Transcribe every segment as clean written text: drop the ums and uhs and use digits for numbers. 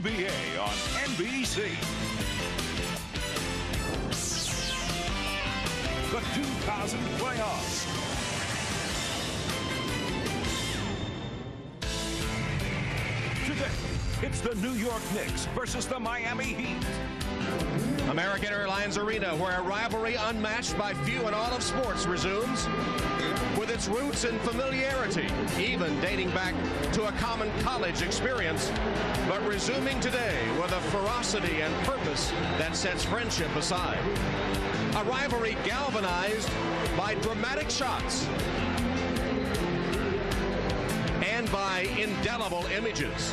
NBA on NBC. The 2000 playoffs. Today, it's the New York Knicks versus the Miami Heat. American Airlines Arena, where a rivalry unmatched by few in all of sports resumes, with its roots in familiarity, even dating back to a common college experience, but resuming today with a ferocity and purpose that sets friendship aside. A rivalry galvanized by dramatic shots and by indelible images.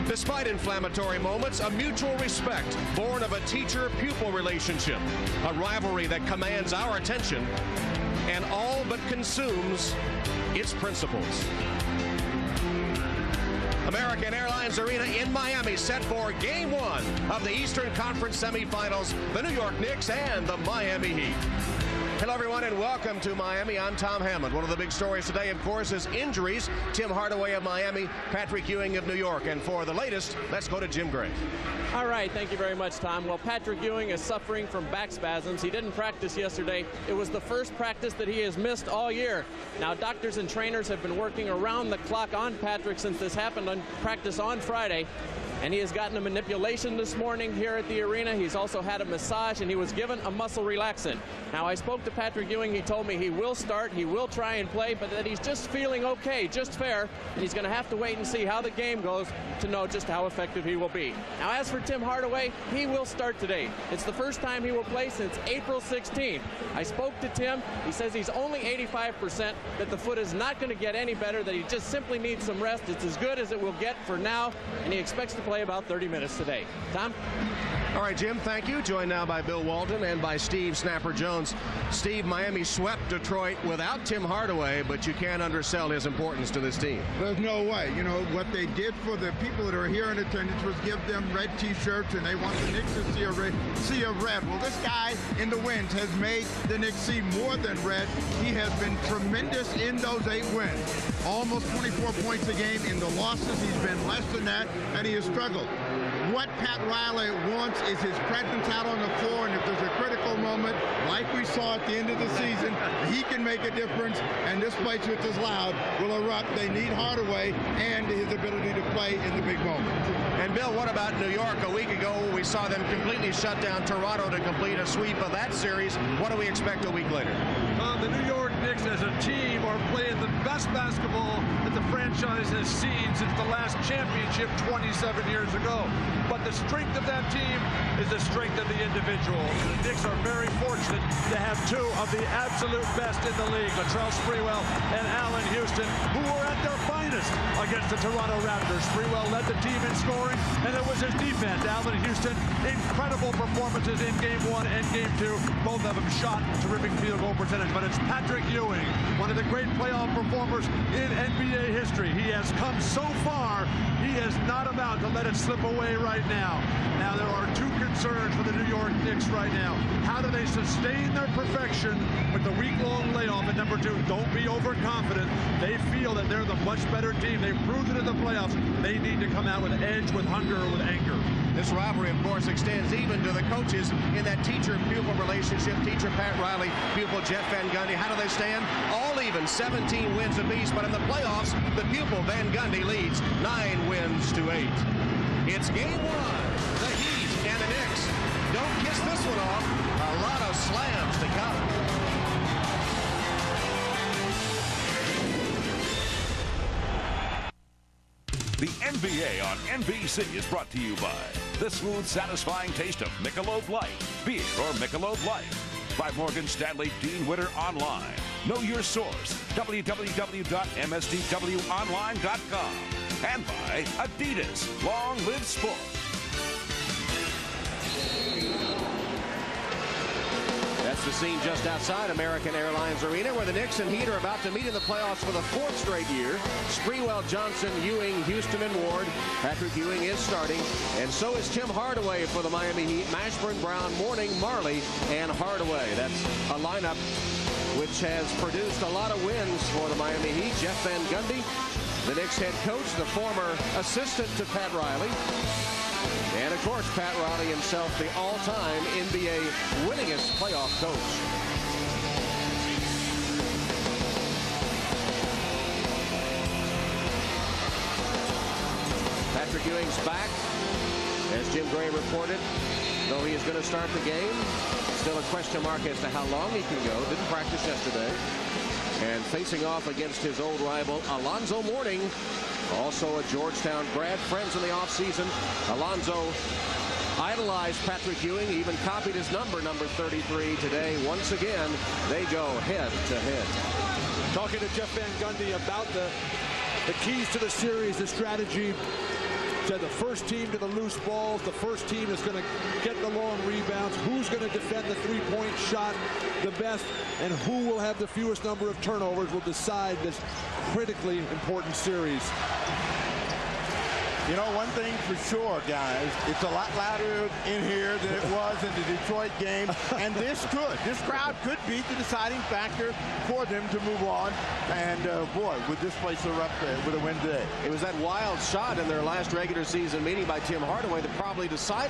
Despite inflammatory moments, a mutual respect born of a teacher-pupil relationship, a rivalry that commands our attention and all but consumes its principles. American Airlines Arena in Miami set for Game 1 of the Eastern Conference semifinals, the New York Knicks and the Miami Heat. Hello, everyone, and welcome to Miami. I'm Tom Hammond. One of the big stories today, of course, is injuries. Tim Hardaway of Miami, Patrick Ewing of New York. And for the latest, let's go to Jim Gray. All right, thank you very much, Tom. Well, Patrick Ewing is suffering from back spasms. He didn't practice yesterday. It was the first practice that he has missed all year. Now, doctors and trainers have been working around the clock on Patrick since this happened on practice on Friday. And he has gotten a manipulation this morning here at the arena. He's also had a massage, and he was given a muscle relaxant. Now, I spoke to Patrick Ewing. He told me he will start, he will try and play, but that he's just feeling okay, just fair, and he's going to have to wait and see how the game goes to know just how effective he will be. Now, as for Tim Hardaway, he will start today. It's the first time he will play since April 16th. I spoke to Tim. He says he's only 85%, that the foot is not going to get any better, that he just simply needs some rest. It's as good as it will get for now, and he expects to play about 30 minutes today. Tom? All right, Jim, thank you. Joined now by Bill Walton and by Steve Snapper Jones. Steve, Miami swept Detroit without Tim Hardaway, but you can't undersell his importance to this team. There's no way. You know, what they did for the people that are here in attendance was give them red T-shirts, and they want the Knicks to see a red. Well, this guy in the wins has made the Knicks see more than red. He has been tremendous in those 8 wins. Almost 24 points a game. In the losses, he's been less than that, and he has struggled. What Pat Riley wants is his presence out on the floor, and if there's a critical moment, like we saw at the end of the season, he can make a difference, and this place, which is loud, will erupt. They need Hardaway and his ability to play in the big moment. And, Bill, what about New York? A week ago, we saw them completely shut down Toronto to complete a sweep of that series. What do we expect a week later? The New York Knicks as a team are playing the best basketball that the franchise has seen since the last championship 27 years ago. But the strength of that team is the strength of the individual. The Knicks are very fortunate to have 2 of the absolute best in the league, Latrell Sprewell and Allen Houston, who were at their finest against the Toronto Raptors. Sprewell led the team in scoring, and it was his defense. Allen Houston, incredible performances in Game 1 and Game 2. Both of them shot terrific field goal percentage. But it's Patrick Ewing, one of the great playoff performers in NBA history. He has come so far, he is not about to let it slip away right now. Now, there are 2 concerns for the New York Knicks right now. How do they sustain their perfection with the week-long layoff? And number 2, don't be overconfident. They feel that they're the much better team. They've proved it in the playoffs. They need to come out with edge, with hunger, with anger. This rivalry, of course, extends even to the coaches in that teacher-pupil relationship. Teacher Pat Riley, pupil Jeff Van Gundy. How do they stand? All even, 17 wins apiece. But in the playoffs, the pupil Van Gundy leads 9 wins to 8. It's Game 1. The Heat and the Knicks don't kiss this one off. A lot of slams to come. The NBA on NBC is brought to you by the smooth, satisfying taste of Michelob Light, beer or Michelob Light. By Morgan Stanley Dean Witter Online. Know your source, www.msdwonline.com. And by Adidas, long live sport. That's the scene just outside American Airlines Arena, where the Knicks and Heat are about to meet in the playoffs for the 4th straight year. Sprewell, Johnson, Ewing, Houston, and Ward. Patrick Ewing is starting, and so is Tim Hardaway for the Miami Heat. Mashburn, Brown, Mourning, Marley, and Hardaway. That's a lineup which has produced a lot of wins for the Miami Heat. Jeff Van Gundy the Knicks head coach, the former assistant to Pat Riley. And, of course, Pat Riley himself, the all-time NBA winningest playoff coach. Patrick Ewing's back, as Jim Gray reported. Though he is going to start the game, still a question mark as to how long he can go. Didn't practice yesterday. And facing off against his old rival, Alonzo Mourning, also a Georgetown grad, friends in the offseason. Alonzo idolized Patrick Ewing, even copied his number 33 today. Once again, they go head to head. Talking to Jeff Van Gundy about the keys to the series, the strategy. Said the first team to the loose balls, the first team is going to get the long rebounds, who's going to defend the three-point shot the best, and who will have the fewest number of turnovers will decide this critically important series. You know, one thing for sure, guys, it's a lot louder in here than it was in the Detroit game. And this crowd could be the deciding factor for them to move on. And, boy, would this place erupt with a win today. It was that wild shot in their last regular season meeting by Tim Hardaway that probably decided